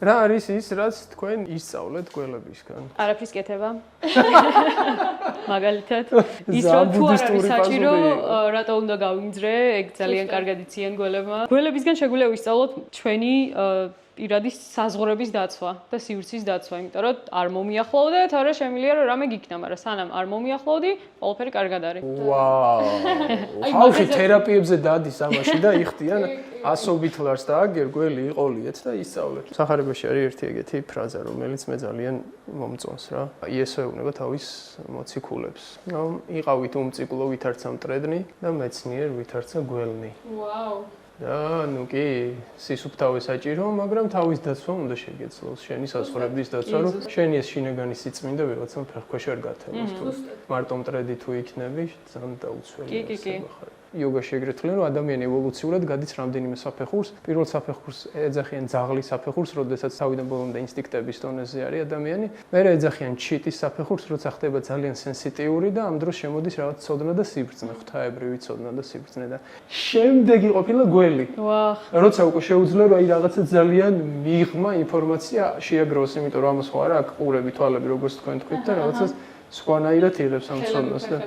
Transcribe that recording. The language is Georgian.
რა არის ის, რაც თქვენ ისწავლეთ გველებისგან? არაფრის კეთება. მაგალითად, ის რომ თუ არ არის საჭირო, რატო უნდა გავიმძრე, ეგ ძალიან კარგად იციან გველებმა. გველებისგან შეგვიძლია ვისწავლოთ ჩვენი პირადი საზღვრების დაცვა და სივრცის დაცვა, იმიტომ რომ არ მომიახლოვდეთ, არა შემიძლია რომ რამე გიქნა, მაგრამ სანამ არ მომიახლოვდი, ყველაფერი კარგად არის. ვაუ. ხალხი თერაპიებზე დადის ამაში და იხდიან ასობით ლარს და აგერ გველი იყოლიეთ და ისწავლეთ. სახარებაში არის ერთი ეგეთი ფრაზა, რომელიც მე ძალიან მომწონს რა. იესეუნება თავის მოციქულებს. იყავით უმციკლო ვითარცა მტრედნი და მეცნიერ ვითარცა გველნი. ვაუ. და ნუ კი სისუფთავე საჭირო, მაგრამ თავის დაცვა უნდა შეგეძლოს, შენი საზღვრების დაცვა, რომ შენი ეს შინაგანი სიწმინდა ვიღაცამ ფეხქვეშ არ გათემოს თუ მარტო მტრედი თუ იქნები, ძალიან დაუცველია. კი. იოგაში ეგრეთ ხვდნენ, რომ ადამიანი ევოლუციურად გადის რამდენიმე საფეხურს. პირველ საფეხურს ეძახიან ძაღლის საფეხურს, როდესაც თავიდან ბოლომდე ინსტინქტების დონეზე არის ადამიანი. მერე ეძახიან ჩიტის საფეხურს, როცა ხდება ძალიან სენსიტიური და ამ დროს შემოდის რაღაც ცოდნა და სიბრძნე, ღვთაებრივი ცოდნა და სიბრძნე და შემდეგი ყოფილა გველი. ვაჰ. როცა უკვე შეუძლია რომ აი რაღაცა ძალიან მიღმა ინფორმაცია შეაგროვოს, იმიტომ რომ ამას ხო არა აქვს ყურები, თვალები, როგორც თქვენ თქვით და რაღაცას სხვანაირად იღებს ამ ცოდნას და